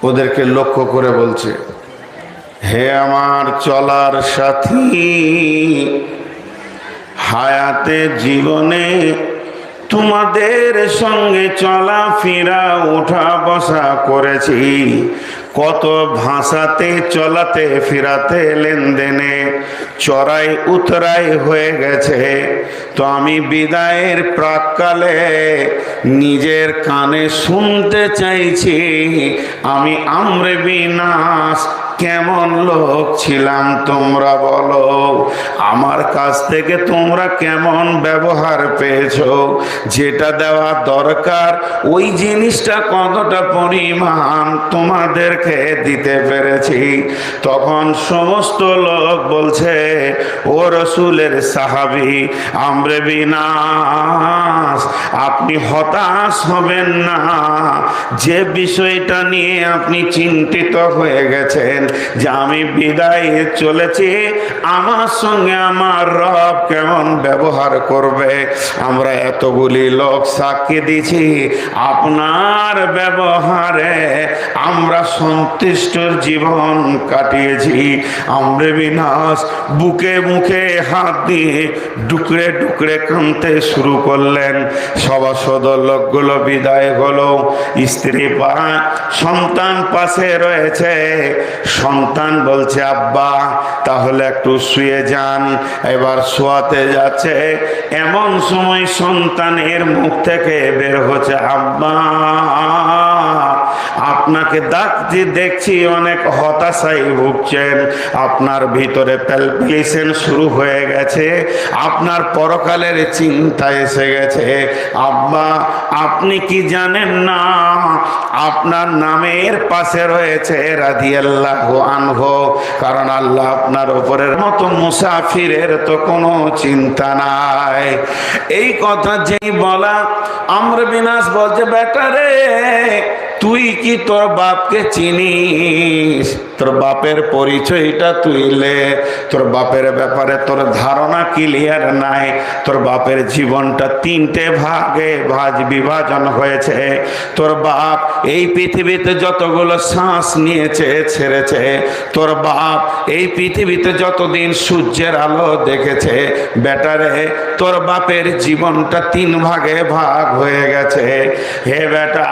ওদেরকে লক্ষ্য করে বলছে, হে আমার চলার সাথী, হায়াতে জীবনে তোমাদের সঙ্গে চলাফেরা ওঠা বসা করেছি, কত ভাষাতে চলাতে ফেরাতে লেনদেনে চড়াই উতরাই হয়ে গেছে। তো আমি বিদায়ের প্রাককালে নিজের কানে শুনতে চাইছি, আমি আমরে বিনাশ কেমন লোক ছিলাম তোমরা বলো, আমার কাছ থেকে তোমরা কেমন ব্যবহার পেয়েছো, যেটা দেওয়া দরকার ওই জিনিসটা কতটা পরিমাণ তোমাদেরকে দিতে পেরেছি। তখন সমস্ত লোক বলছে, ও রসুলের সাহাবী আমরে বিনাশ, আপনি হতাশ হবেন না, যে বিষয়টা নিয়ে আপনি চিন্তিত হয়ে গেছেন যে আমি বিদায় চলেছি, আমার সঙ্গে আমার রব কেমন ব্যবহার করবে, আমরা এতগুলি লোক সাক্ষী দিছি, আপনার ব্যবহারে আমরা সন্তুষ্ট জীবন কাটিয়েছি। আমরে বিনাশ বুকে মুখে হাত দিয়ে ডুকরে ডুকরে কাঁদতে শুরু করলেন। সভাসদ লোকগুলো বিদায় হলো, স্ত্রী সন্তান পাশে রয়েছে, সন্তান বলছে আব্বা তাহলে একটু শুয়ে যান। এবার শোয়াতে যাচ্ছে, এমন সময় সন্তানের মুখ থেকে বের হচ্ছে, আব্বা আপনাকে ডাকতে দেখছি অনেক হতাশায় ভুগছেন, আপনার ভিতরে প্যালপিটেশন শুরু হয়ে গেছে, আপনার পরকালের চিন্তা এসে গেছে। আব্বা আপনি কি জানেন না আপনার নামের পাশে রয়েছে রাদিয়াল্লাহু আনহু, কারণ আল্লাহ আপনার উপরের মতো মুসাফিরের তো কোনো চিন্তা নাই। এই কথা যেই বলা, আমর বিনাশ বলছে, বেটা রে তুই কি তোর বাপকে চিনিস? তোর বাপের পরিচয়টা তুই লে, তোর বাপের ব্যাপারে তোর ধারণা ক্লিয়ার নাই। তোর বাপের জীবনটা তিনটে ভাগে বিভাজন হয়েছে। তোর বাপ এই পৃথিবীতে যতগুলো শ্বাস নিয়েছে ছেড়েছে, তোর বাপ এই পৃথিবীতে যতদিন সূর্যের আলো দেখেছে, বেটারে তোর বাপের জীবনটা তিন ভাগে ভাগ হয়ে গেছে। হে বেটা,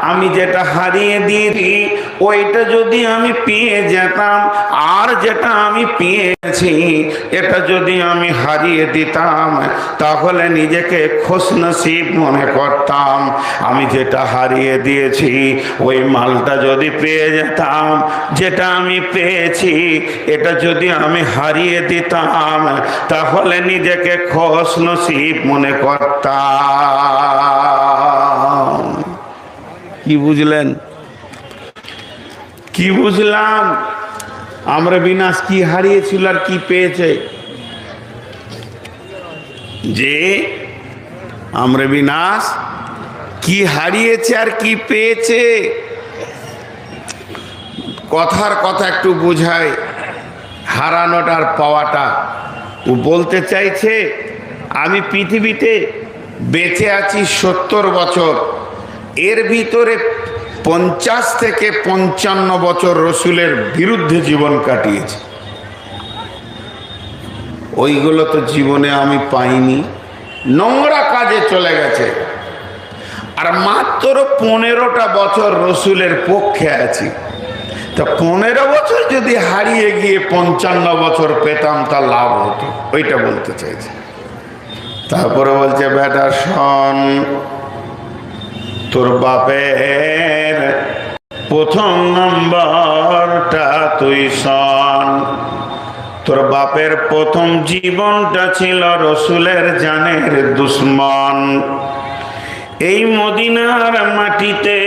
আমি যেটা হারিয়ে দিয়েছি ওইটা যদি আমি পেয়ে যেতাম, আর যেটা আমি পেয়েছি এটা যদি আমি হারিয়ে দিতাম, তাহলে নিজেকে খুশনসিব মনে করতাম। আমি যেটা হারিয়ে দিয়েছি ওই মালটা যদি পেয়ে যেতাম, যেটা আমি পেয়েছি এটা যদি আমি হারিয়ে দিতাম, তাহলে নিজেকে খুশনসিব মনে করতাম। কি বুঝলেন? কি বুঝলাম? আমরা বিনাশ কি হারিয়েছিল আর কি পেয়েছে? যে আমরা বিনাশ কি হারিয়েছে আর কি পেয়েছে, কথার কথা একটু বোঝায় হারানোটার পাওয়াটা। ও বলতে চাইছে আমি পৃথিবীতে বেঁচে আছি 70 বছর, এর ভিতরে 50 থেকে 55 বছর রসুলের বিরুদ্ধে জীবন কাটিয়েছি। ওইগুলো তো জীবনে আমি পাইনি, নোংরা কাজে চলে গেছে। আর মাত্র 15টা বছর রসুলের পক্ষে আছি। তা 15 বছর যদি হারিয়ে গিয়ে 55 বছর পেতাম তা লাভ হতো, ওইটা বলতে চাইছে। তারপরে বলছে, বেটা শোন, তোর বাপের প্রথম নম্বরটা তুই শোন। তোর বাপের প্রথম জীবনটা ছিল রসুলের জানের দুশ্মন। এই মদিনার মাটিতে,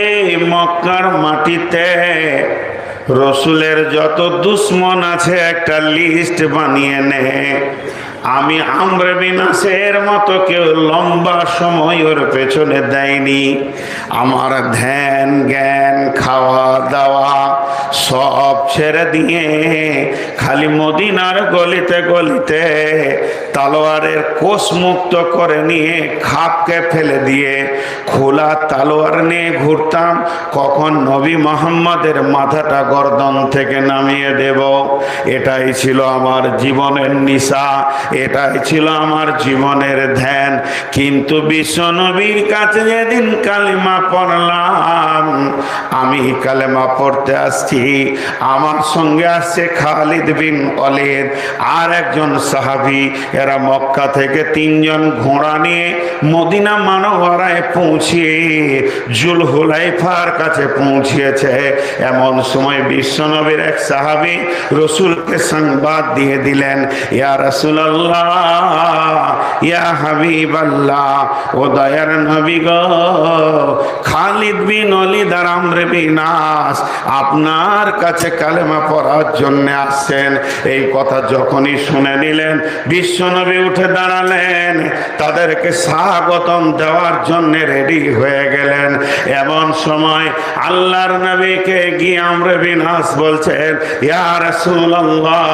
মক্কার মাটিতে রসুলের যত দুশ্মন আছে একটা লিস্ট বানিয়ে নে। আমি আমরে বিনাশের মতো কেউ লম্বা সময় ওর পেছনে দেয়নি। আমার ধ্যান জ্ঞান খাওয়া দাওয়া সব ছেড়ে দিয়ে খালি মদিনার গলিতে গলিতে তালোয়ারের কোষ মুক্ত করে নিয়ে খাপকে ফেলে দিয়ে খোলা তালোয়ার নিয়ে ঘুরতাম, কখন নবী মোহাম্মদের মাথাটা গর্দন থেকে নামিয়ে দেব। এটাই ছিল আমার জীবনের নিশা, এটাই ছিল আমার জীবনের ধ্যান। কিন্তু বিশ্ব নবীর কাছে যেদিন কালিমা পড়লাম, আমি কালেমা পড়তে আসছি, আমার সঙ্গে আসছে খালিদ বিন ওয়ালিদ আর একজন সাহাবী। এরা মক্কা থেকে 3 জন ঘোড়া নিয়ে মদিনা মানওয়ারায় পৌঁছিয়ে জুলহুলাইফার কাছে পৌঁছিয়েছে। এমন সময় বিশ্বনবীর এক সাহাবী রসুলকে সংবাদ দিয়ে দিলেন, ইয়া রাসূলুল্লাহ, ইয়া হাবিবাল্লাহ, ও দয়ার নবী গো, খালিদ বিন ওয়ালিদ আর আমর বিন আস আপনার কাছে কালেমা পড়ার জন্য আসছেন। এই কথা যখনই শুনে নিলেন, বিশ্বনবী উঠে দাঁড়ালেন, তাদেরকে স্বাগতম দেওয়ার জন্য রেডি হয়ে গেলেন। এমন সময় আল্লাহর নবীকে গিয়ে আমর বিন আস বলছেন, ইয়া রাসূলুল্লাহ,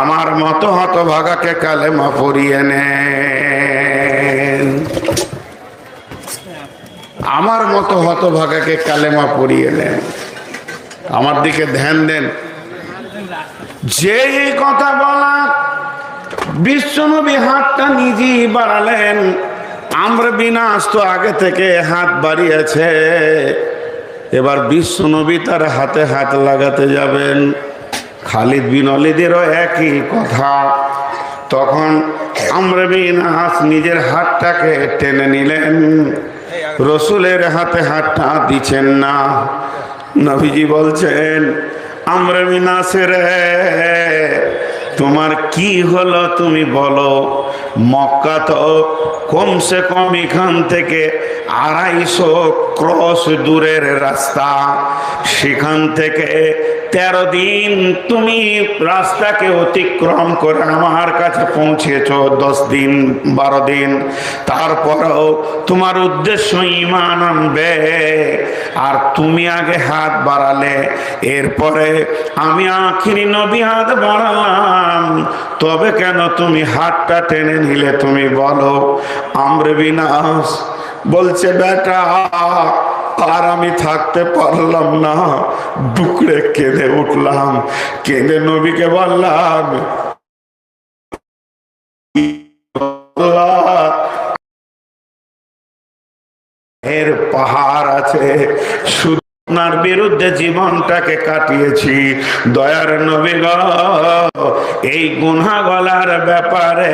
আমার মতো হতভাগাকে কালেমা পড়িয়ে নেন, আমার মতো হতভাগাকে কালেমা পড়িয়ে নেন। আমার দিকে ধ্যান দেন। যে কথা বলা, বিশ্বনবী হাতটা নিজেই বাড়ালেন। আমর বিন আস তো আগে থেকে হাত বাড়িয়েছে, এবার বিশ্বনবী তার হাতে হাত লাগাতে যাবেন। খালিদ বিন ওয়ালিদেরও একই কথা। তখন আমর বিন আস নিজের হাতটাকে টেনে নিলেন, রসুলের হাতে হাতটা দিচ্ছেন না। নবীজি বলছেন, আমর বিন আস রে, তোমার কি হলো তুমি বলো। মক্কা তো কমসে কম এখান থেকে 250 ক্রস দূরের রাস্তা, সেখান থেকে 13 দিন তুমি রাস্তাকে অতিক্রম করে আমার কাছে পৌঁছেছো, 10 দিন 12 দিন। তারপরেও তোমার উদ্দেশ্য ঈমান আনবে, আর তুমি আগে হাত বাড়ালে, এরপরে আমি আখিরি নবী হাত বাড়ালাম, তবে কেন তুমি হাতটা টেনে নিলে তুমি বলো। আমর বিন আস বলছে, বেটা, আর আমি থাকতে পারলাম না, ডুকরে কেঁদে উঠলাম। কেঁদে নবীকে বললাম, এর পাহাড় আছে, শুধু আপনার বিরুদ্ধে জীবনটাকে কাটিয়েছি। দয়ার নবী গো, এই গুনাহগারের ব্যাপারে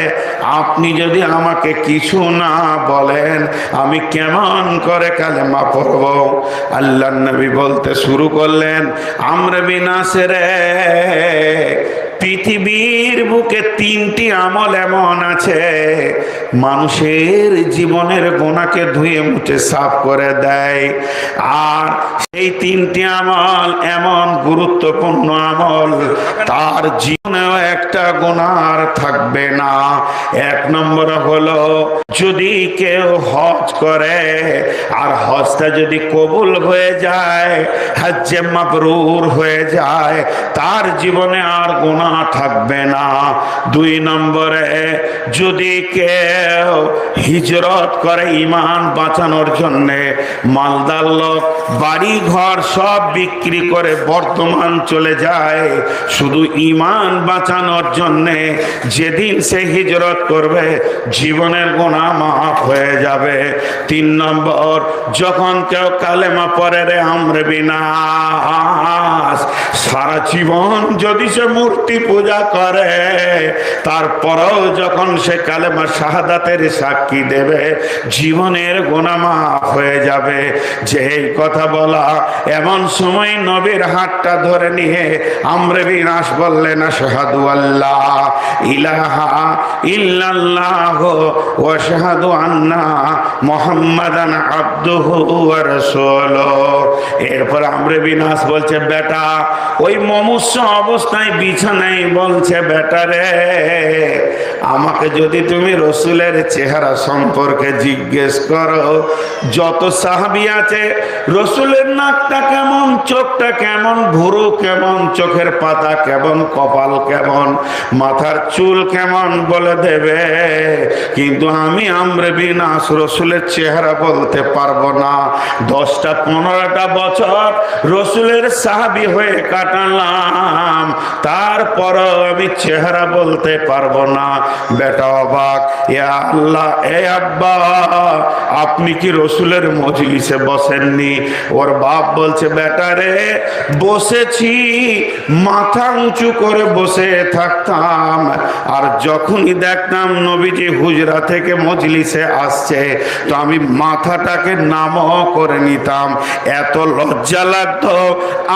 আপনি যদি আমাকে কিছু না বলেন, আমি কেমন করে কালেমা পড়ব। আল্লাহর নবী বলতে শুরু করলেন, আমর বিন আস রে, পৃথিবীর বুকে 3টি আমল এমন আছে মানুষের জীবনের গুনাহকে ধুয়ে মুছে সাফ করে দেয়, আর সেই 3টি আমল এমন গুরুত্বপূর্ণ আমল, তার জীবনেও একটা গুনাহ থাকবে না। 1 নম্বর হলো, যদি কেউ হজ করে আর হজটা যদি কবুল হয়ে যায়, হজ্জে মাবরুর হয়ে যায়, তার জীবনে আর গুনাহ থাকবে না। 2 নম্বরে, যদি কেউ হিজরত করে ঈমান বাঁচানোর জন্য, মালদার লোক বাড়ি ঘর সব বিক্রি করে বর্তমান চলে যায় শুধু ঈমান বাঁচানোর জন্য, যেদিন সে হিজরত করবে জীবনের গুনাহ মাফ হয়ে যাবে। 3 নম্বর, যখন কেউ কালেমা পড়ে রে আমর বিন আস, সারা জীবন যদি সে মূর্তি পূজা করে, তারপরেও যখন সে কালেমা শাহাদাতের সাক্ষী দেবে, জীবনের গুনাহ মাফ হয়ে যাবে। যে কথা বলা, এমন সময় নবীর হাতটা ধরে নিয়ে আমর বিন আস বললেন, আশহাদু আল্লা ইলাহা ইল্লাল্লাহ ওয়া আশহাদু আন্না মুহাম্মাদান আবদুহু ওয়া রাসূলুহু। এরপর আমর বিন আস বলছে, বেটা, ওই মমুষ্য অবস্থায় বিছানায় বলছে, বেটা রে, আমাকে যদি তুমি রসুলের চেহারা সম্পর্কে জিজ্ঞেস করো, যত সাহাবী আছে রসুলের নাকটা কেমন, চোখটা কেমন, ভুরু কেমন, চোখের পাতা কেমন, কপাল কেমন, মাথার চুল কেমন বলে দেবে, কিন্তু আমি আমরে বিন আস রসুলের চেহারা বলতে পারবো না। 10-15টা বছর রসুলের সাহাবী হয়ে কাটালাম, তারপরও আমি চেহারা বলতে পারবো না। বেটা অবাক, এ আল্লাহ, এ আব্বা, আপনি কি রসুলের মজলিসে বসেননি? ওর বাপ বলছে, বেটা রে, বসেছি, মাথা উঁচু করে বসে থাকতাম, আর যখনই দেখতাম নবীজি হুজরা থেকে মজলিসে আসছে, তো আমি মাথাটাকে নামও করে নিতাম। এত লজ্জা লাগতো।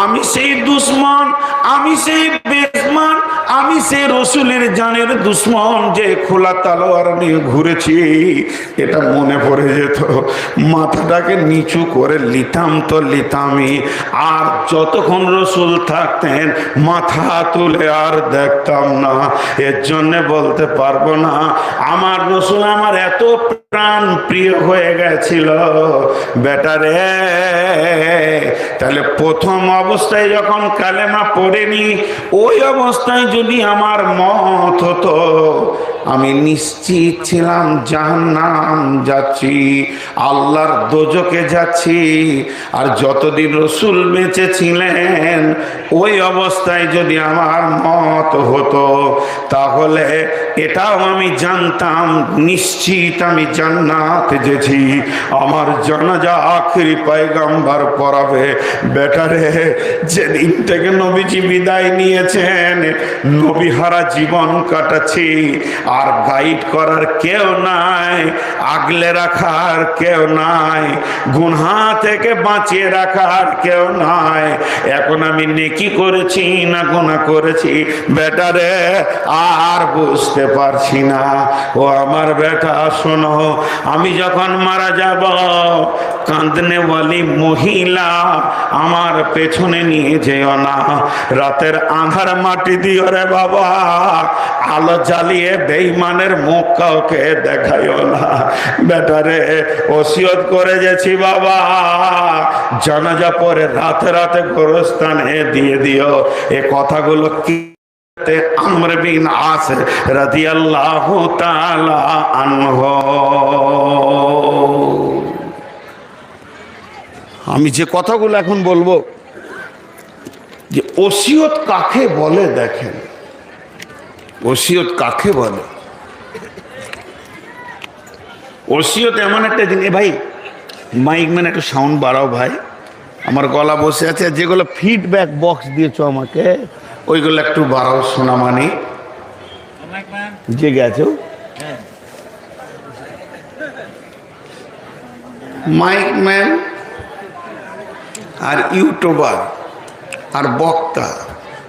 আমি সেই দুশ্মন, আমি সেই বেঈমান, আমি সেই রসুলের জানের দুশ্মন যে খোলা তলোয়ার নিয়ে ঘুরেছি, এটা মনে পড়ে যেত। মাথাটাকে নিচু করে লিতাম তো লিতামই, আর যতক্ষণ রসুল থাকতেন মাথা তুলে আর দেখতাম না। এর জন্য বলতে পারবো না আমার রসুল আমার এত প্রাণ প্রিয় হয়ে গেছিল। বেটা রে, তাহলে প্রথম অবস্থায় যখন কালেমা পড়েনি, ওই অবস্থায় যদি আমার মত হতো, আমি নিশ্চিত ছিলাম জাহান্নাম যাচ্ছি, আল্লাহর দোজকে যাচ্ছি। আর যতদিন রসুল বেঁচে ছিলেন, ওই অবস্থায় যদি আমার মত হতো, তাহলে এটাও আমি জানতাম নিশ্চিত আমি জান্নাত যেছি। আমার জানাজা আখেরি পয়গম্বর পড়াবে। বেটারে, যেদিন থেকে নবীজি বিদায় নিয়েছেন, নবী হারা জীবন কাটাচ্ছি, আর গাইড করার কেউ নাই, আগলে রাখার কেউ নাই, গুনাহ থেকে বাঁচিয়ে রাখার কেউ নাই। এখন আমি নেকি করেছি না গুনাহ করেছি, বেটারে আর বুঝতে পারছি না। ও আমার বেটা, শোনো, আমি যখন মারা যাব, কাঁদনেওয়ালি মহিলা আমার পেছনে নিয়ে যেও না, রাতের আঁধার মাটি দিও রে বাবা, আলো জ্বালিয়ে বেঈমানের মুখ কাউকে দেখাইও না। বেটারে, ওসিয়ত করে গেছি বাবা, জানাজা পরে রাতে রাতে গোরস্থানে দিয়ে দিও। এ কথাগুলো কি আমর বিন আস রাদিয়াল্লাহু তাআলা আনহু। আমি যে কথাগুলো এখন বলবো, যে ওসিয়ত কাকে বলে, দেখেন ওসিয়ত কাকে বলে। ওসিয়ত এমন একটা জিনিস, ভাই মাইক ম্যান একটু সাউন্ড বাড়াও ভাই, আমার গলা বসে আছে। যেগুলো ফিডব্যাক বক্স দিয়েছো আমাকে, ওইগুলো একটু বাড়াও, শোনা মানে যে গেছো। মাইক ম্যান আর ইউটিউবার আর বক্তা,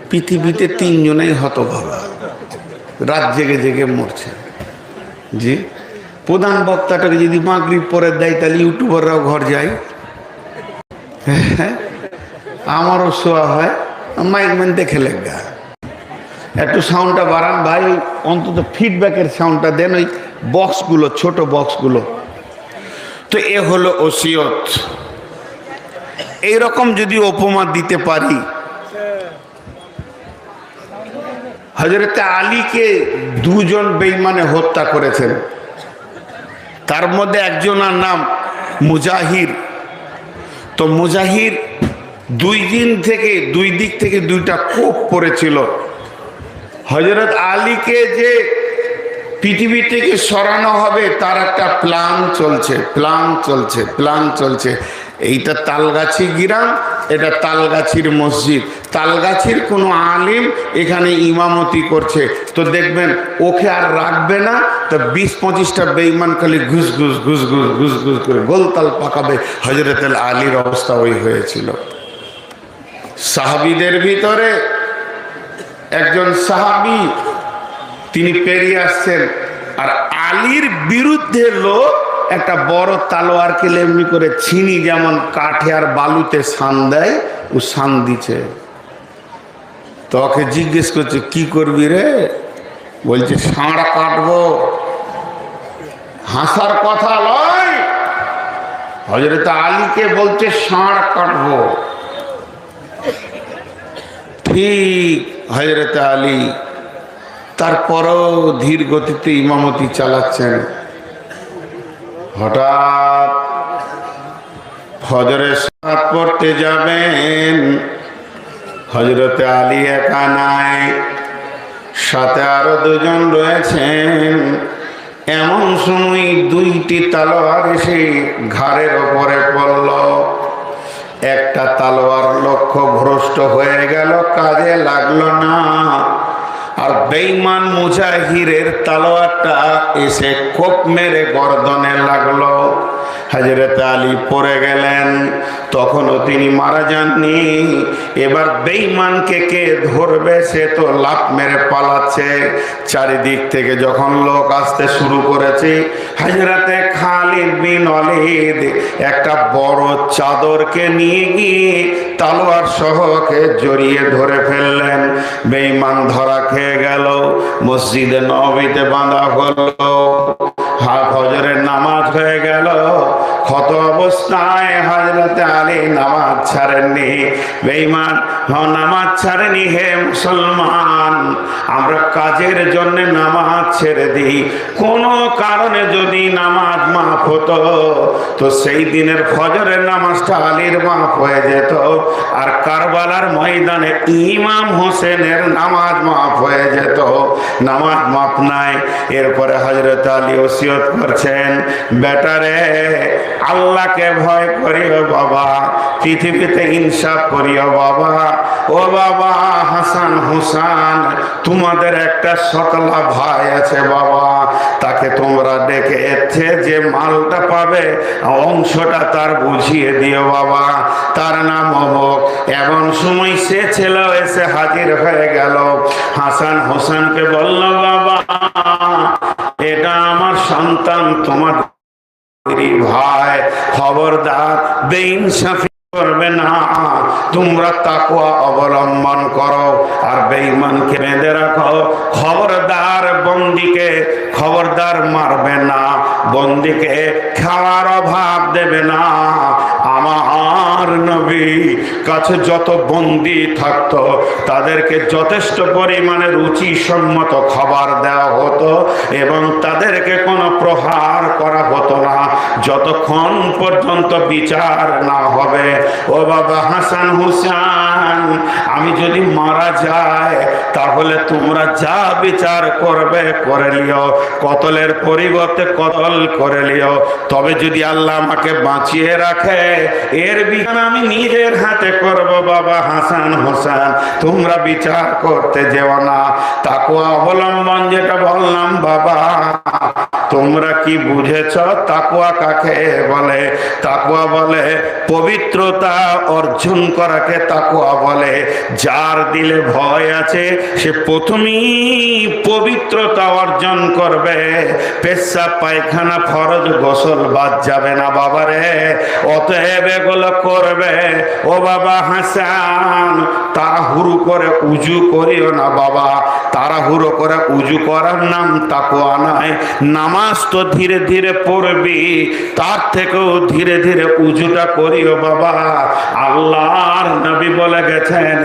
পৃথিবীতে 3 জনেই হতভাগা, রাত জেগে জেগে মরছে। জি, প্রধান বক্তাটাকে যদি মাগরিব পরে দেয়, তাহলে ইউটিউবাররাও ঘর যায়। আমারও শোয়া হয়, মাইক ম্যান দেখে লেগা। একটু সাউন্ডটা বাড়ান ভাই, অন্তত ফিডব্যাকের সাউন্ডটা দেন, ওই বক্সগুলো, ছোট বক্সগুলো। তো এ হলো ওসিয়ত। এইরকম যদি উপমা দিতে পারি, হযরত আলীকে 2 জন বেঈমানে হত্যা করেছেন। তার মধ্যে একজনের নাম মুজাহির। তো মুজাহির 2 দিক থেকে 2টা কোপ পড়েছিল। হযরত আলীকে যে পৃথিবী থেকে সরানো হবে, তার একটা প্ল্যান চলছে। এইটা তালগাছি গ্রাম, এটা তালগাছির মসজিদ, তালগাছির কোনো আলিম এখানে ইমামতি করছে। তো দেখবেন ওকে আর রাখবে না, তো 20-25টা বেঈমান খালি ঘুষ করে গোলতাল পাকাবে। হযরত আলীর অবস্থা ওই হয়েছিল। সাহাবীদের ভিতরে একজন সাহাবী, তিনি পেরিয়ে আসছেন, আর আলীর বিরুদ্ধে লোক একটা বড় তালোয়ারকে এমনি করে ছিনি, যেমন কাঠে আর বালুতে শান দেয়, ও শান দিছে। তোকে জিজ্ঞেস করছে কি করবি রে, বলছে ষাঁড় কাটবো। হাসার কথা নয়, হযরত আলীকে বলছে ষাঁড় কাটবো। ঠিক হযরত আলী তারপরও ধীর গতিতে ইমামতি চালাচ্ছেন। হঠাৎ ফজরের সালাত পড়তে যাবেন, হযরত আলী একা নাই, সাথে আরো দুজন রয়েছেন। এমন সময় দুইটি তলোয়ার এসে ঘাড়ের ওপরে পড়ল। একটা তলোয়ার লক্ষ্য ভ্রষ্ট হয়ে গেল, কাজে লাগলো না। আর বেঈমান মুজাহিরের তলোয়ারটা এসে কোপ মেরে গর্দনে লাগলো। হযরত আলী পড়ে গেলেন, তখনও তিনি মারা যাননি। এবার বেঈমানকে কে ধরবে, সে তো লাফ মেরে পালাচ্ছে। চারিদিক থেকে যখন লোক আসতে শুরু করেছে, হযরতে খালিদ বিন ওয়ালিদ একটা বড় চাদরকে নিয়ে গিয়ে তলোয়ার সহকে জড়িয়ে ধরে ফেললেন। বেঈমান ধরা খেয়ে গেল। মসজিদে নববীতে বাঁধা হলো। ফজরের নামাজ হয়ে গেল। ক্ষত অবস্থায় হযরত আলী নামাজ ছাড়েননি। বেঈমান নামাজ ছাড়েনি। হে মুসলমান, আমরা কাজের জন্য নামাজ ছেড়ে দিই, কোনো কারণে যদি নামাজ মাফ হতো তো সেই দিনের ফজরের নামাজটা আলীর মাফ হয়ে যেত, আর কারবালার ময়দানে ইমাম হোসেনের নামাজ মাফ হয়ে যেত। নামাজ মাফ নাই। এরপরে হযরত আলী ওসিয়ত করছেন, বেটারে আল্লাহকে ভয় করিও বাবা, পৃথিবীতে ইনসাফ করিও বাবা। ও বাবা হাসান হুসান, তোমাদের একটা সতলা ভাই আছে বাবা, তাকে তোমরা ডেকে এসে যে মালটা পাবে অংশটা তার বুঝিয়ে দিও বাবা, তার নাম অমুক। এমন সময় সে ছেলে এসে হাজির হয়ে গেল। হাসান হোসেনকে বলল, বাবা এটা আমার সন্তান, তোমার ভাই, খবরদার বেইনসাফি করবে না, তোমরা তাকওয়া অবলম্বন করো আর বেঈমানকে বেঁধে রাখো। খবরদার বন্দীকে খবরদার মারবে না, বন্দীকে খাওয়ার অভাব দেবে না। আমার নবী কাছে যত বন্দী থাকতো তাদেরকে যথেষ্ট পরিমাণে রুচিসম্মত খাবার দেওয়া হতো এবং তাদেরকে কোনো প্রহার করা হতো না যতক্ষণ পর্যন্ত বিচার না হবে। ও বাবা হাসান হুসান, আমি যদি মারা যায় তাহলে তোমরা যা বিচার করবে করে লিও, কতলের পরিবর্তে কতল করে লিও। তবে যদি আল্লাহ আমাকে বাঁচিয়ে রাখে এর বিচার আমি নিজের হাতে করব। বাবা হাসান হোসেন, তোমরা বিচার করতে যেও না। তাকওয়া অবলম্বন যেটা বললাম বাবা, তোমরা কি বুঝেছ তাকওয়া কাকে বলে? তাকওয়া বলে পবিত্রতা অর্জন করাকে তাকওয়া বলে। যার দিলে ভয় আছে সে প্রথমেই পবিত্রতা অর্জন করবে। পেশাব পায়খানা ফরজ গোসল বাদ যাবে না বাবারে, অতএব এগুলো করবে। ও বাবা হাসান, তাড়াহুড়ো করে উজু করিও না বাবা, তাড়াহুড়ো করে উজু করার নাম তাকওয়া নয়। নামাজ তো ধীরে ধীরে পড়বি, তার থেকেও ধীরে ধীরে উজুটা করিও বাবা। আল্লাহর নবী বলে গেছেন,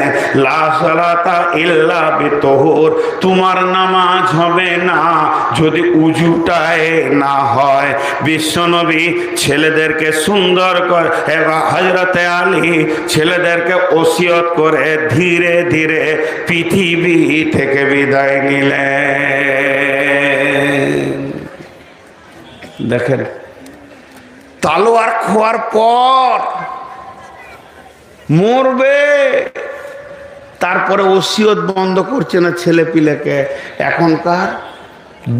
লা সালাতা ইল্লা বিতহুর, তোমার নামাজ হবে না যদি উজুটাই না হয়। বিশ্বনবী ছেলেদেরকে সুন্দর করে এবং হযরতে আলী ছেলেদেরকে ওসিয়ত করে ধীরে ধীরে পৃথিবী থেকে বিদায় নিলেন। দেখেন, তালোয়ার খোয়ার পর মরবে, তারপরে ওসিয়ত বন্ধ করছে না ছেলে পিলেকে। এখনকার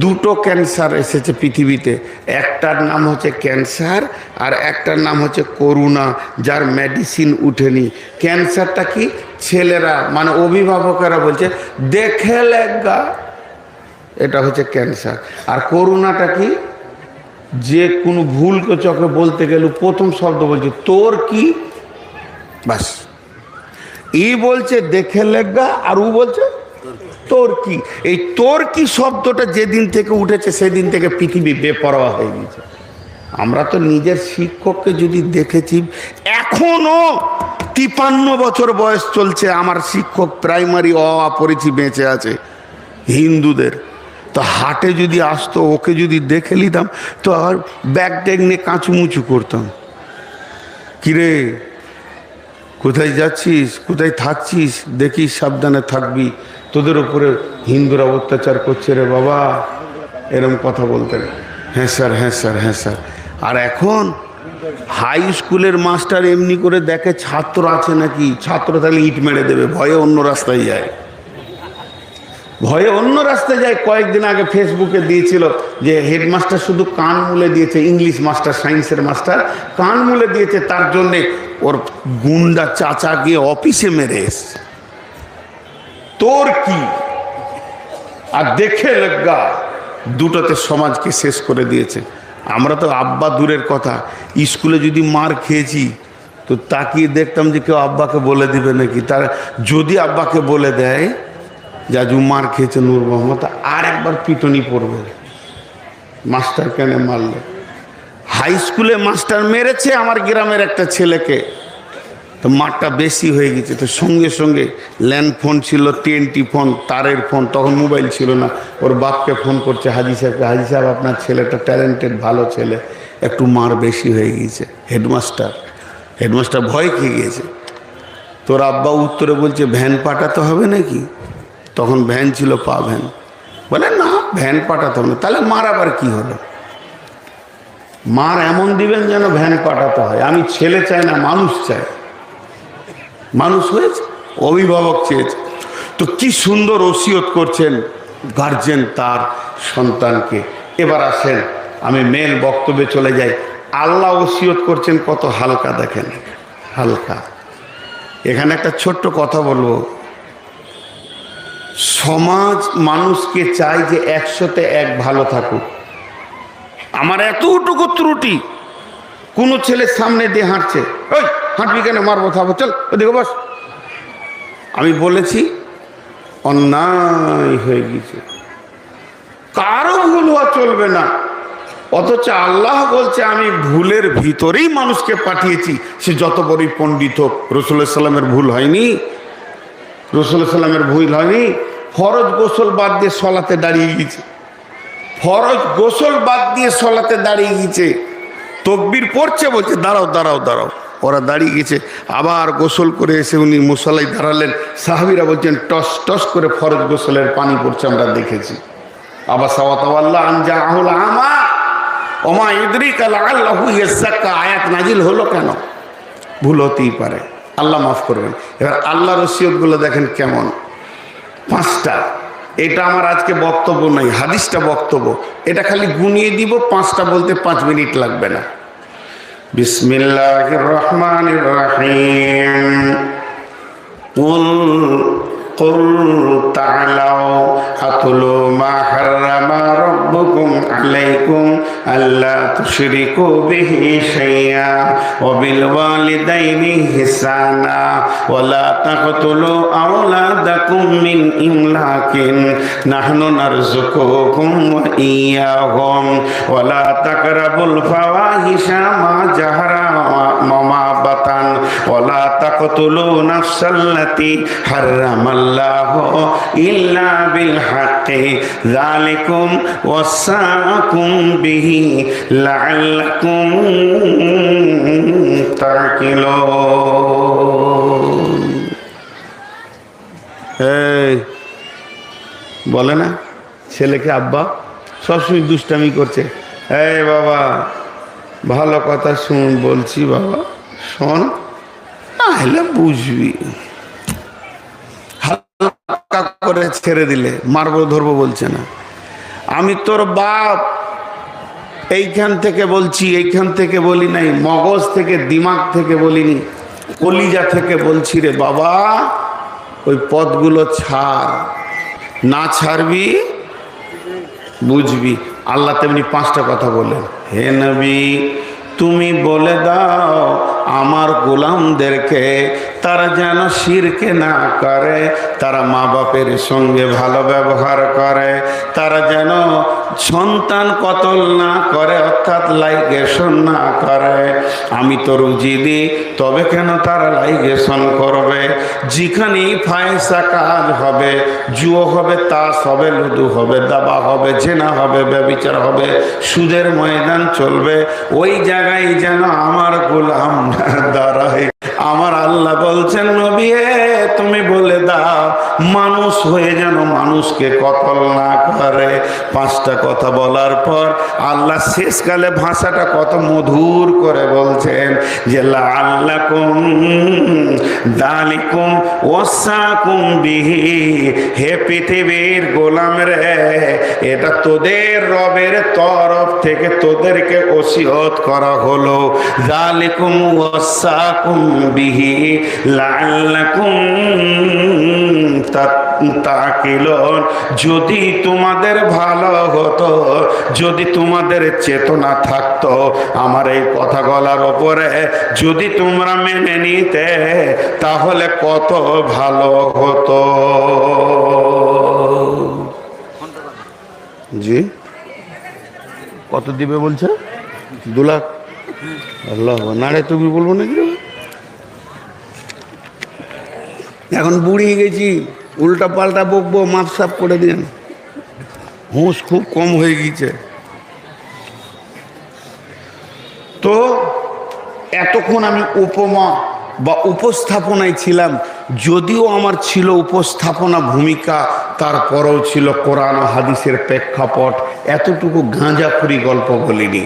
দুটো ক্যান্সার এসেছে পৃথিবীতে, একটার নাম হচ্ছে ক্যান্সার আর একটার নাম হচ্ছে করোনা, যার মেডিসিন উঠেনি। ক্যান্সারটা কি? ছেলেরা মানে অভিভাবকেরা বলছে দেখে লেগা, এটা হচ্ছে ক্যান্সার। আর করোনাটা কি? যে কোনো ভুলকে চোখে বলতে গেলে প্রথম শব্দ বলছে তোর কি, বাস ই বলছে দেখে লেগা, আর ও বলছে তোর কি। এই তোর কি শব্দটা যেদিন থেকে উঠেছে সেদিন থেকে পৃথিবী বেপরোয়া হয়ে গেছে। আমরা তো নিজের শিক্ষককে যদি দেখেছি, এখনো 53 বছর বয়স চলছে, আমার শিক্ষক প্রাইমারি পড়েছি বেঁচে আছে হিন্দুদের। তো হাটে যদি আসতো, ওকে যদি দেখে নিতাম তো আর ব্যাগ ট্যাগ নিয়ে কাঁচুমুচু করতাম, কিরে কোথায় যাচ্ছিস, কোথায় থাকছিস, দেখিস সাবধানে থাকবি, তোদের উপরে হিন্দুরা অত্যাচার করছে রে বাবা, এরম কথা বলতেন। হ্যাঁ স্যার, হ্যাঁ স্যার, হ্যাঁ স্যার। আর এখন হাই স্কুলের মাস্টার এমনি করে দেখে ছাত্র আছে নাকি, ছাত্র তাহলে ইট মেরে দেবে, ভয়ে অন্য রাস্তায় যায়, ভয়ে অন্য রাস্তায় যায়। কয়েকদিন আগে ফেসবুকে দিয়েছিল যে হেডমাস্টার শুধু কান মুলে দিয়েছে, ইংলিশ মাস্টার, সায়েন্সের মাস্টার কান মুলে দিয়েছে, তার জন্যে ওর গুন্ডা চাচা গিয়ে অফিসে মেরে এসছে। তোর কি? আর দেখে লাগা দুটোতে সমাজকে শেষ করে দিয়েছে। আমরা তো আব্বা দূরের কথা, স্কুলে যদি মার খেয়েছি তো তাকিয়ে দেখতাম যে কেউ আব্বাকে বলে দিবে নাকি। তার যদি আব্বাকে বলে দেয় জাজু মার খেয়েছে নূর মোহাম্মদ, আর একবার পিটনি পড়বে, মাস্টার কেন মারলে। হাই স্কুলে মাস্টার মেরেছে আমার গ্রামের একটা ছেলেকে, তো মারটা বেশি হয়ে গেছে, তো সঙ্গে সঙ্গে ল্যান্ড ফোন ছিল, TNT ফোন, তারের ফোন, তখন মোবাইল ছিল না, ওর বাপকে ফোন করছে হাজি সাহেবকে, হাজি সাহেব আপনার ছেলেটা ট্যালেন্টেড ভালো ছেলে, একটু মার বেশি হয়ে গিয়েছে। হেডমাস্টার ভয় খেয়ে গিয়েছে। তোর আব্বা উত্তরে বলছে ভ্যান পাঠাতে হবে নাকি, তখন ভ্যান ছিল, পা ভ্যান, বলে না ভ্যান পাঠাতে হবে না। তাহলে মার আবার কি হলো? মার এমন দিবেন যেন ভ্যান পাঠাতে হয়। আমি ছেলে চাই না, মানুষ চাই। মানুষ হয়েছে, অভিভাবক চেয়েছে। তো কি সুন্দর ওসিয়ত করছেন গার্জেন তার সন্তানকে। এবার আসেন আমি মেন বক্তব্যে চলে যাই। আল্লাহ ওসিয়ত করছেন কত হালকা, দেখেন হালকা। এখানে একটা ছোট্ট কথা বলবো, সমাজ মানুষকে চায় যে 100তে 1 ভালো থাকুক। আমার এতটুকু ত্রুটি, কোনো ছেলে সামনে দিয়ে হাঁটছে, ওই হাঁটবি কেন, মারবো থাকবো, চল ওদিকে বস। আমি বলেছি অন্যায় হয়ে গেছে, কারো ভুল হওয়া চলবে না। অথচ আল্লাহ বলছে আমি ভুলের ভিতরেই মানুষকে পাঠিয়েছি, সে যত বড়ই পণ্ডিত হোক। রাসূলুল্লাহ সাল্লামের ভুল হয়নি, রাসূলুল্লাহ সাল্লামের ভুল হয়নি। ফরজ গোসল বাদ দিয়ে সলাতে দাঁড়িয়ে গেছে, ফরজ গোসল বাদ দিয়ে সলাতে দাঁড়িয়ে গেছে। তকবীর পড়ছে, বলছে দাঁড়াও দাঁড়াও দাঁড়াও, ওরা দাঁড়িয়ে গেছে। আবার গোসল করে এসে উনি মুসল্লায় দাঁড়ালেন, সাহাবীরা বলছেন টস টস করে ফরজ গোসলের পানি পড়ছে, আমরা দেখেছি। আবার সাওয়াতাল্লাহ আনজা আহুল আমা ওমা ইদরিকা লাআল্লাহু ইয়াযাক্কা আয়াত নাজিল হলো কেন? ভুল হতেই পারে, আল্লাহ মাফ করবেন। এবার আল্লাহর ওসিয়তগুলো দেখেন কেমন, 5টা। এটা আমার আজকে বক্তব্য নয়, হাদিসটা বক্তব্য। এটা খালি গুনিয়ে দিব, 5টা বলতে 5 মিনিট লাগবে না। বিসমিল্লাহির রহমানির রহিম। قل تعالوا أتلوا ما حرم ربكم عليكم ألا تشركوا به شيئا وبالوالدين إحسانا ولا تقتلوا أولادكم من إملاق نحن نرزقكم وإياهم ولا تقربوا الفواحش ما ظهر وما بطن ولا تقتلوا نفس التي حرم الله إلا بالحق ذلكم وصاكم به لعلكم تعقلون। এই বলে না ছেলেকে আব্বা সবসময় দুষ্টামি করছে, এই বাবা ভালো কথা শুন, বলছি বাবা শোন, তাহলে বুঝবি। হালকা করে ছেড়ে দিলে মারবো ধরবো বলছে না। আমি তোর বাপ, এইখান থেকে বলছি, এইখান থেকে বলি নাই, মগজ থেকে দিমাগ থেকে বলিনি, কলিজা থেকে বলছি রে বাবা, ওই পথগুলো ছাড়, না ছাড়বি বুঝবি। আল্লাহ তেমনি 5টা কথা বললেন, হে নবী তুমি বলে দাও আমার গোলামদেরকে তারা যেন শিরকে না করে, তারা মা বাপের সঙ্গে ভালো ব্যবহার করে, তারা যেন সন্তান কতল না করে, অর্থাৎ লাইগেশন না করে। আমি তো রুজি দিই, তবে কেন তারা লাইগেশন করবে? যেখানেই ফায়সা কাজ হবে, জুয়ো হবে, তাস হবে, লুডু হবে, দাবা হবে, জেনা হবে, ব্যভিচার হবে, সুদের ময়দান চলবে, ওই জায়গায় যেন আমার গোলাম দাঁড়ায়। আমার আল্লাহ বলছেন, নবী তুমি বলে দাও মানুষ হয়ে যেন মানুষকে কতল না করে। পাঁচটা কথা বলার পর আল্লাহ শেষকালে ভাষাটা কত মধুর করে বলছেন যে লাআল্লাকুম যালিকুম ওয়াসাকুম বিহি, হে পৃথিবীর গোলাম রে, এটা তোদের রবের তরফ থেকে তোদেরকে ওসিয়ত করা হলো। যালিকুম ওয়াসাকুম বিহি লাআল্লাকুম তাকিলুন, যদি তোমাদের ভালো হতো, যদি তোমাদের চেতনা থাকতো আমার এই কথা বলার ওপরে, যদি তোমরা মেনে নিতে, তাহলে কত ভালো হতো। জি, কত দিবে বলছে? 2 লাখ। আল্লাহ নারে, তুমি বলবো নাকি? এখন বুড়িয়ে গেছি, উল্টা পাল্টা বকবো, মাপ সাপ করে দিন। হুঁশ খুব কম হয়ে গিয়েছে। তো এতক্ষণ আমি উপমা বা উপস্থাপনায় ছিলাম, যদিও আমার ছিল উপস্থাপনা ভূমিকা, তারপরেও ছিল কোরআন ও হাদিসের প্রেক্ষাপট। এতটুকু গাঁজাখুরি গল্প বলিনি।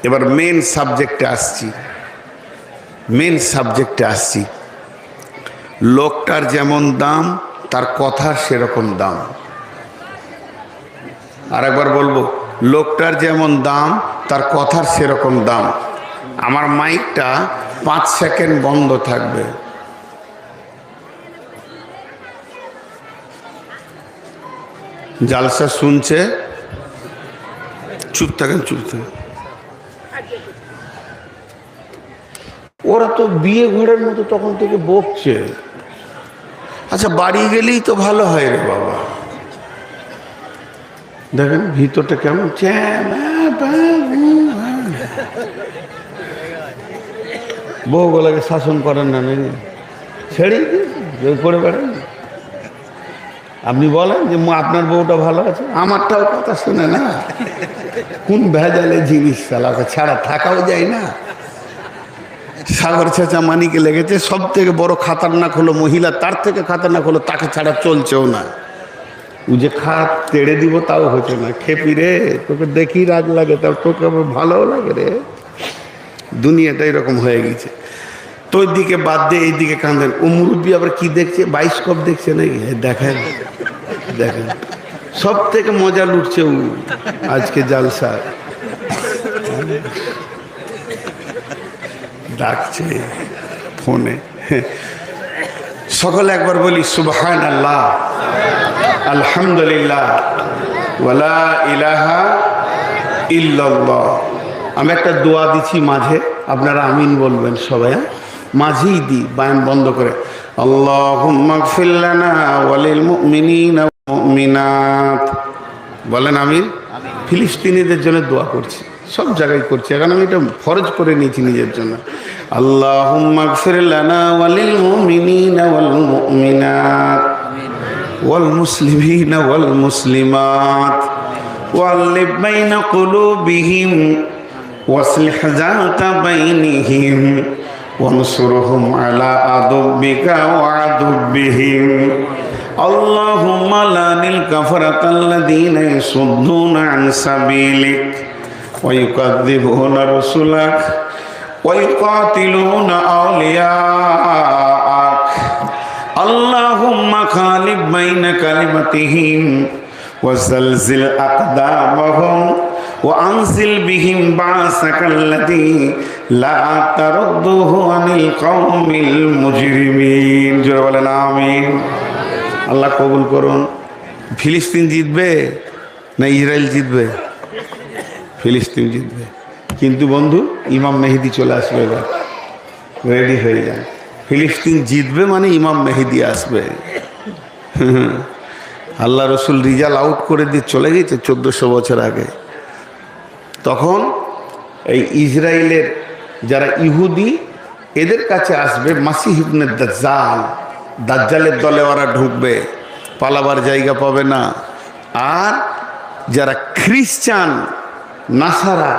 এবার মেন সাবজেক্টে আসছি। লোকটার যেমন দাম, তার কথার সেরকম দাম। আরেকবার বলবো, লোকটার যেমন দাম, তার কথার সেরকম দাম। আমার মাইকটা 5 সেকেন্ড বন্ধ থাকবে। জালসা শুনছে, চুপ থাকেন। ওরা তো বিয়ে ঘরের মতো তখন থেকে বকছে। আচ্ছা, বাড়ি গেলেই তো ভালো হয় রে বাবা। দেখেন ভিতরটা কেমন, বউগুলোকে শাসন করেন না, নাকি ছেড়ে করে বেড়ান। আপনি বলেন যে আপনার বউটা ভালো আছে, আমারটাও কথা শুনে না। কোন ভেজালে জিনিস, চালাকে ছাড়া থাকাও যায় না। সাগর চাচা মানিকে লেগেছে, সব থেকে বড় খাতারনাক হলো মহিলা, তার থেকে খাতারনাক হলো তাকে ছাড়া চলছেও না। ও যে খাত তেড়ে দিব তাও হচ্ছে না। খেপি রে, তোকে দেখি রাগ লাগে, তার তোকে আমার ভালোও লাগে রে। দুনিয়াটা এরকম হয়ে গেছে। তো ওই দিকে বাদ দিয়ে এই দিকে কাঁদেন। ও মুরব্বী আবার কি দেখছে, বায়োস্কোপ দেখছে নাকি? দেখেন সব থেকে মজা লুটছে ও আজকে জালসা। ডাকছে ফোনে। সকলে একবার বলি সুবহানাল্লাহ, আলহামদুলিল্লাহ, ওয়ালা ইলাহা ইল্লাল্লাহ। আমি একটা দোয়া দিচ্ছি মাঝে, আপনারা আমিন বলবেন সবাই। মাঝেই দিই বায়ান বন্ধ করে। আল্লাহুম্মা গফির লানা ওয়া লিল মুমিনিনা ওয়াল মুমিনাত। বলেন আমিন। ফিলিস্তিনিদের জন্য দোয়া করছি, সব জায়গায় করছি, এখন আমি এটা ফরজ করে নিয়েছি নিজের জন্য। আল্লাহুম্মা গফির লানা ওয়া লিল মুমিনিনা ওয়াল মুমিনাত ওয়াল মুসলিমিনা ওয়াল মুসলিমাত ওয়াল্লিফ বাইনা কুলুবিহিম ওয়াসলিহ যাতা বাইনিহিম ওয়ানসুরহুম আলা আদুবিকা ওয়া আদুবিহিম। আল্লাহুম্মা লানিল কাফারাতাল্লাযীনা ইয়াসুদ্দুনা আন সাবিলিক ওয়া ইউকাযযিবুনা রাসূলাক ওয়া ইউকাতিলুনা আওলিয়াআক। আল্লাহুম্মা খালিফ বাইনা কালিমাতিহিম ওয়া যালজিল আকদামাহুম ওয়া আনজিল বিহিম বাসাকাল্লাযী লা তারুদ্দুহু আনিল কওমিল মুজরিমিন। জোরে বলেন আমিন। আল্লাহ কবুল করুন। ফিলিস্তিন জিতবে না ইসরায়েল জিতবে? ফিলিস্তিন জিতবে। কিন্তু বন্ধু, ইমাম মেহেদি চলে আসবে, এবার রেডি হয়ে যান। ফিলিস্তিন জিতবে মানে ইমাম মেহেদি আসবে। আল্লাহ রসুল রিজাল্ট আউট করে দিয়ে চলে গেছে 1400 বছর আগে। তখন এই ইসরায়েলের যারা ইহুদি এদের কাছে আসবে মাসিহ ইবনে দাজ্জাল, দাজ্জালের দলে ওরা ঢুকবে, পালাবার জায়গা পাবে না। আর যারা খ্রিস্টান নাসারা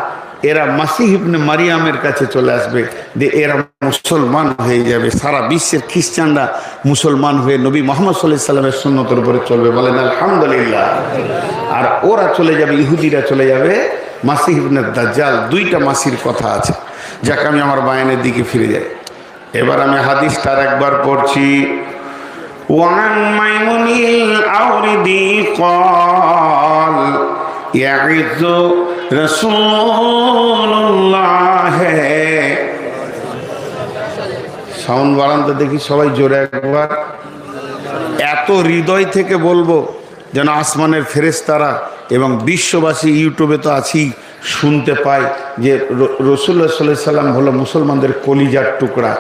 এরা মাসিহ ইবনে মারিয়ামের কাছে চলে আসবে, যে এরা মুসলমান হয়ে যাবে। সারা বিশ্বের খ্রিস্টানরা মুসলমান হয়ে নবী মুহাম্মদ সাল্লাল্লাহু আলাইহি সাল্লামের সুন্নতের উপরে চলবে, বলেন আলহামদুলিল্লাহ। আর ওরা চলে যাবে, ইহুদিরা চলে যাবে মাসিহ ইবনে দাজ্জাল। দুইটা মাসির কথা আছে, যাকে আমি আমার বায়ানের দিকে ফিরে যাই। এবার আমি হাদিসটা একবার পড়ছি। ওয়ান মাইমুনিল আওরিদি ক্বাল ইয়াইযু রাসূলুল্লাহ। সাউন্ড বাড়ান তো দেখি সবাই জোরে একবার। এত হৃদয় থেকে বলবো যেন আসমানের ফেরেশতারা এবং বিশ্ববাসী, ইউটিউবে তো আছি, শুনতে পাই যে রাসূলুল্লাহ সাল্লাল্লাহু আলাইহি সাল্লাম হলো মুসলমানদের কলিজার টুকরা।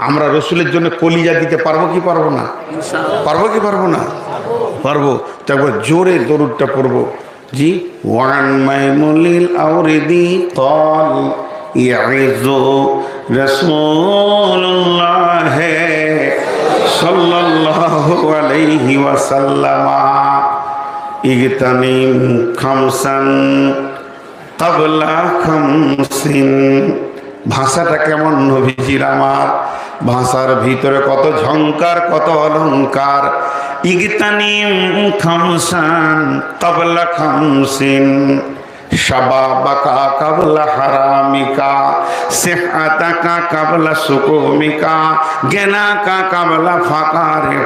আমরা রসুলের জন্য কলিজা দিতে পারবো কি পারবো না? পারবো কি পারবো না? পারবো। তো একবার জোরে দরুদটা পড়বো। জি, ওয়ান মাইমুনিল আওরিদি ক্বাল ইয়াইযু রাসূলুল্লাহ সাল্লাল্লাহু আলাইহি ওয়াসাল্লাম ইগতানিম খামসান ক্বাবলা খামসিন। ভাষাটা কেমন নবীজির আমার, ভাষার ভিতরে কত ঝংকার, কত অলংকার। ইগতানিম খামসান ক্বাবলা খামসিন, শাবাবাকা ক্বাবলা হারামিকা, সিহআতাকা ক্বাবলা সুকুমিকা, গিনাকা ক্বাবলা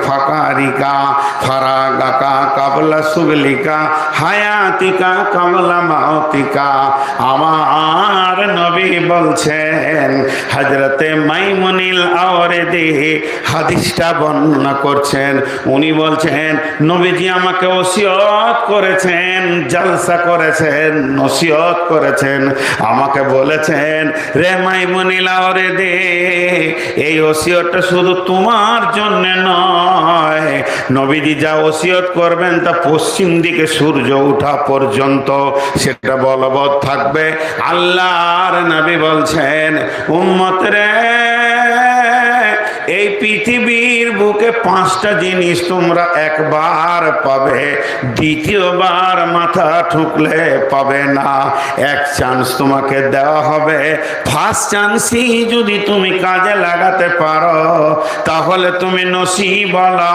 ফাকারিকা, ফারাগাকা ক্বাবলা সুগলিকা, হায়াতিকা ক্বাবলা মাউতিকা। আমার নবী বলছেন, হযরতে মাইমুনিল আওরিদি হাদিসটা বর্ণনা করছেন। উনি বলছেন নবীজি আমাকে ওসিয়ত করেছেন, জলসা করেছেন, নসিহত করেছেন, আমাকে বলেছেন, রে মাইমুনিল আওরিদি, এই ওসিয়তটা শুধু তোমার জন্য নয়, নবীজি যা ওসিয়ত করবেন তা পশ্চিম দিকে সূর্য ওঠা পর্যন্ত সেটা বলবৎ থাকবে। আল্লাহর নবী বলছেন, উম্মত রে, এই পৃথিবীর বুকে 5টা জিনিস তোমরা একবার পাবে, দ্বিতীয়বার মাথা ঠুকলে পাবে না। এক চান্স তোমাকে দেওয়া হবে, ফার্স্ট চান্সই যদি তুমি কাজে লাগাতে পারো তাহলে তুমি নসিবওয়ালা,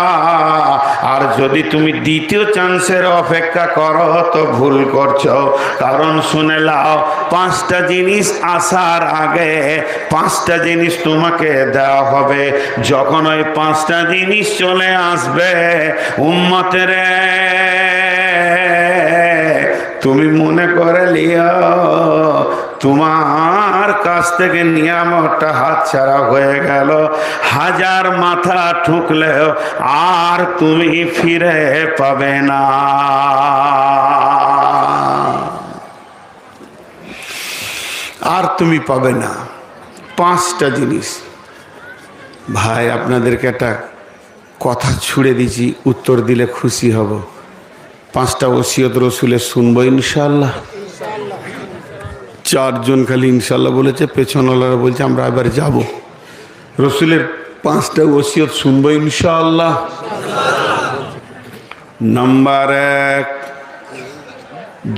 আর যদি তুমি দ্বিতীয় চান্সের অপেক্ষা করো তো ভুল করছো। কারণ শুনে নাও, 5টা জিনিস আসার আগে 5টা জিনিস তোমাকে দেওয়া হবে। যখন ওই 5টা জিনিস চলে আসবে, উম্মতের তুমি মনে করে লিও তোমার কাছ থেকে নিয়ামতটা হাতছাড়া হয়ে গেল। 1000 মাথা ঠুকলেও আর তুমি ফিরে পাবে না। আর তুমি পাবে না। 5টা জিনিস। ভাই, আপনাদেরকে একটা কথা ছুড়ে দিছি, উত্তর দিলে খুশি হব। 5টা ওসিয়ত রসুলের শুনবো ইনশাআল্লাহ। 4 জন খালি ইনশাআল্লাহ বলেছে, পেছনওয়ালারা বলছে আমরা এবার যাব। রসুলের 5টা ওসিয়ত শুনবো ইনশাআল্লাহ। নাম্বার 1,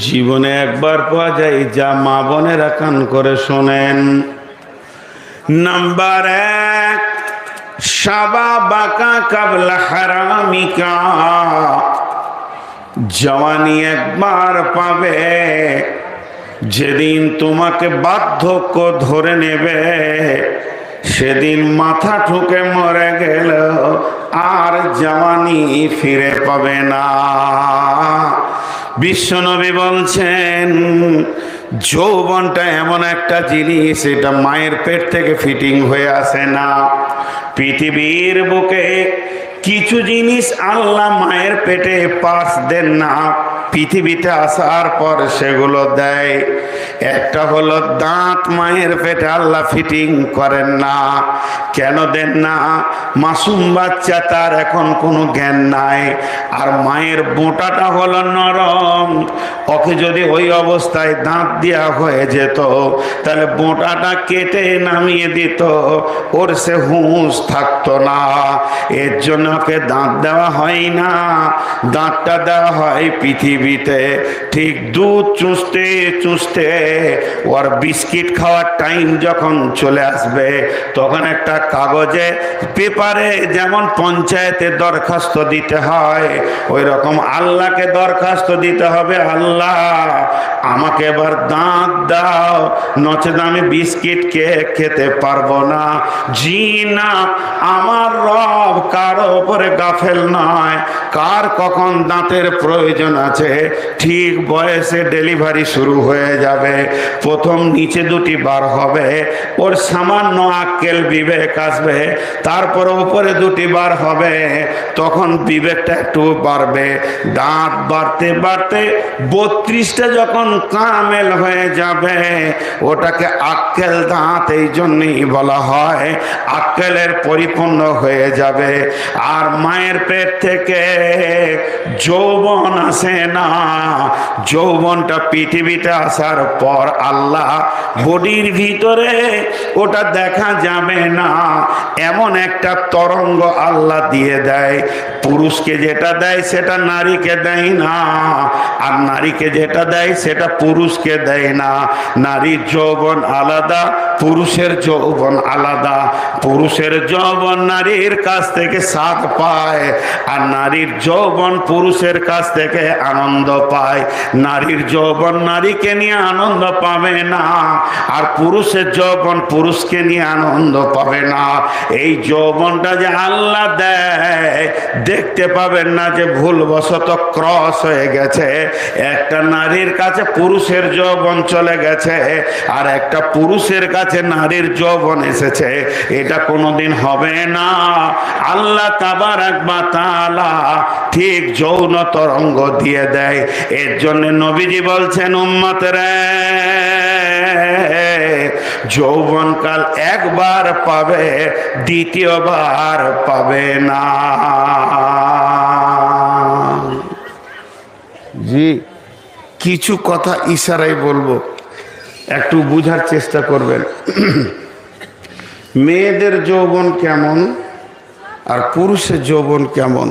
জীবনে একবার পাওয়া যায়, যা মা বোনেরা কান করে শোনেন। নাম্বার 1, শাবাবাকা ক্বাবলা হারামিকা, জওয়ানি একবার পাবে, যেদিন তোমাকে বার্ধক্য ধরে নেবে সেদিন মাথা ঠুকে মরে গেল আর জওয়ানি ফিরে পাবে না। বিশ্বনবী বলছেন, যৌবনটা এমন একটা জিনিস, এটা মায়ের পেট থেকে ফিটিং হয়ে আসে না। পৃথিবীর বুকে কিছু জিনিস আল্লাহ মায়ের পেটে পাস দেন না, পৃথিবীতে আসার পর সেগুলো দেয়। একটা হলো দাঁত মায়ের পেটে আল্লাহ ফিটিং করেন না। কেন দেন না? মাসুম বাচ্চা, তার এখন কোনো জ্ঞান নাই। আর মায়ের বোঁটাটা হলো নরম, ওকে যদি ওই অবস্থায় দাঁত দেওয়া হয়ে যেত তাহলে বোঁটাটা কেটে নামিয়ে দিত, ওর সে হুঁশ থাকতো না। এর জন্য ওকে দাঁত দেওয়া হয় না, দাঁতটা দেওয়া হয় পৃথিবীতে। ঠিক দুধ চুষতে চুষতে ওর বিস্কিট খাওয়ার টাইম যখন চলে আসবে, তখন একটা কাগজে পেপারে যেমন পঞ্চায়েতে দরখাস্ত দিতে হয়, ওই রকম আল্লাহকে দরখাস্ত দিতে হবে, আল্লাহ আমাকে এবার দাঁত দাও, নচেত আমি বিস্কিট খেতে পারবো না। জি না, আমার রব কারো উপরে গাফেল নয়। কার কখন দাঁতের প্রয়োজন আছে ঠিক বয়সে ডেলিভারি শুরু হয়ে যাবে। প্রথম নিচে দুটি বার হবে, ওর সামান্য আক্কেল বিবেক আসবে, তারপর উপরে দুটি বার হবে, তখন বিবেকটা একটু বাড়বে। দাঁত বাড়তে বাড়তে 32টা যখন কামেল হয়ে যাবে, ওটাকে আক্কেল দাঁত এই জন্যই বলা হয়, আক্কেলের পরিপূর্ণ হয়ে যাবে। আর মায়ের পেট থেকে যৌবন আসে না, যৌবনটা পৃথিবীতে আসার পর আল্লাহ বডির ভিতরে ওটা দেখা যাবে না, এমন একটা তরঙ্গ আল্লাহ দিয়ে দেয়। পুরুষকে যেটা দেয় সেটা নারীকে দেয় না, আর নারীকে যেটা দেয় সেটা পুরুষকে দেয় না। নারীর যৌবন আলাদা, পুরুষের যৌবন আলাদা। পুরুষের যৌবন নারীর কাছ থেকে স্বাদ পায়, আর নারীর যৌবন পুরুষের কাছ থেকে আনন্দ পায়। নারীর যৌবন নারীকে নিয়ে আনন্দ পাবে না, আর পুরুষের যৌবন পুরুষকে নিয়ে আনন্দ পাবে না। এই যৌবনটা যে আল্লাহ দেয়, দেখতে পাবেন না যে ভুলবশত ক্রস হয়ে গেছে। একটা নারীর কাছে পুরুষের যৌবন চলে গেছে, আর একটা পুরুষের কাছে নারীর যৌবন এসেছে, এটা কোনোদিন হবে না। আল্লাহ তাবারাক ওয়া তাআলা ঠিক যৌন তরঙ্গ দিয়ে দেয়। এর জন্য নবীজি বলছেন, উম্মতরে যৌবনকাল একবার পাবে, দ্বিতীয়বার পাবে না। জি, কিছু কথা ইশারায় বলবো, একটু বুঝার চেষ্টা করবেন। মেয়েদের যৌবন কেমন আর পুরুষের যৌবন কেমন,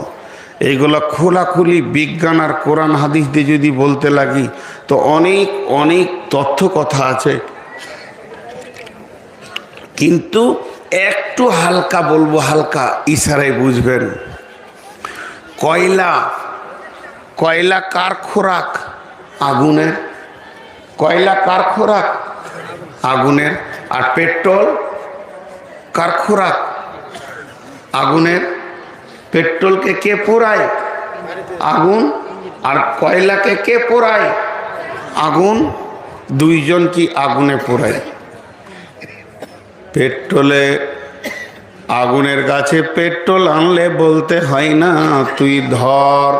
এইগুলো খোলাখুলি বিজ্ঞান আর কোরআন হাদিস দিয়ে যদি বলতে লাগি তো অনেক অনেক তথ্য কথা আছে, কিন্তু একটু হালকা বলবো, হালকা ইশারায় বুঝবেন। কয়লা, কয়লা কার খোরাক? আগুনের। কয়লা কার খোরাক? আগুনের। আর পেট্রোল কার খোরাক? আগুনের। পেট্রোলকে কে পোড়ায়? আগুন। আর কয়লাকে কে পোড়ায়? আগুন। দুইজন কি আগুনে পোড়ায়? পেট্রোলে, আগুনের কাছে পেট্রোল আনলে বলতে হয় না তুই ধর।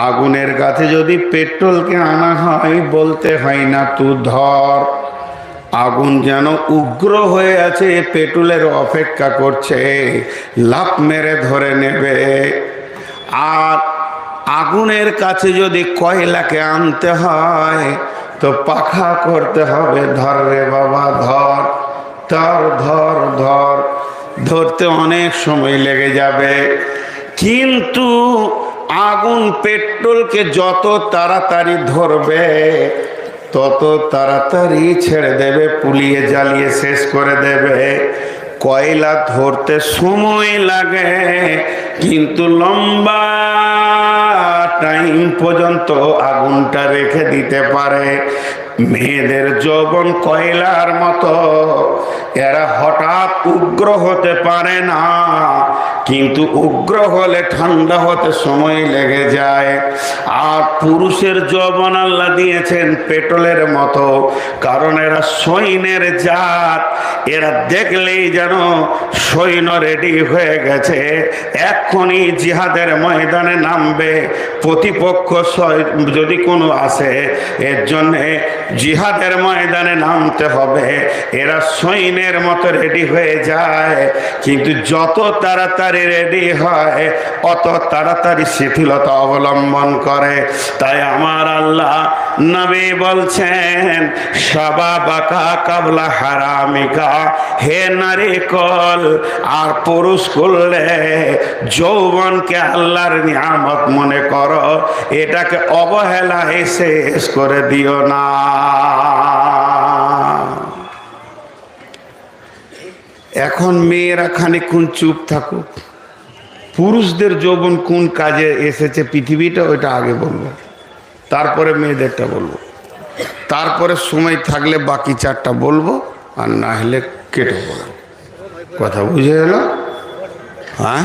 আগুনের কাছে যদি পেট্রোলকে আনা হয় বলতে হয় না তুই ধর। আগুন যেন উগ্র হয়ে আছে, পেট্রোলের অপেক্ষা করছে, লাফ মেরে ধরে নেবে। আর আগুনের কাছে যদি কয়লাকে আনতে হয় তো পাখা করতে হবে, ধর রে বাবা ধর, ধর ধর ধর। ধরতে অনেক সময় লেগে যাবে, কিন্তু আগুন পেট্রোলকে যত তাড়াতাড়ি ধরবে তত তাড়াতাড়ি ছেড়ে দেবে, পুড়িয়ে জ্বালিয়ে শেষ করে দেবে। কয়লা ধরতে সময় লাগে, কিন্তু লম্বা টাইম পর্যন্ত আগুনটা রেখে দিতে পারে। মেয়েদের যৌবন কয়লার মতো, এরা হঠাৎ উগ্র হতে পারে না, কিন্তু উগ্র হলে ঠান্ডা হতে সময় লেগে যায়। আর পুরুষের যৌবন আল্লাহ দিয়েছেন পেট্রোলের মতো, কারণ এরা সৈন্যের জাত। এরা দেখলেই যেন সৈন্য রেডি হয়ে গেছে, এক্ষুনি জিহাদের ময়দানে নামবে। প্রতিপক্ষ যদি কোনো আসে, এর জন্যে জিহাদের ময়দানে নামতে হবে। এরা সৈন্যের মতো রেডি হয়ে যায়, কিন্তু যত তাড়াতাড়ি রেডি হয় অত তাড়াতাড়ি শিথিলতা অবলম্বন করে। তাই আমার আল্লাহ নবী বলছেন, শাবাবাকা কাবলা হারামিকা, হে নারী কল আর পুরুষ করলে যৌবনকে আল্লাহর নিয়ামত মনে করো, এটাকে অবহেলায় শেষ করে দিও না। এখন মেয়েরা খানিকক্ষণ চুপ থাকুক, পুরুষদের যৌবন কোন কাজে এসেছে পৃথিবীটা ওইটা আগে বলবো, তারপরে মেয়েদেরটা বলবো, তারপরে সময় থাকলে বাকি চারটা বলবো, আর না হলে কেটে বলবো। কথা বুঝে গেল? হ্যাঁ।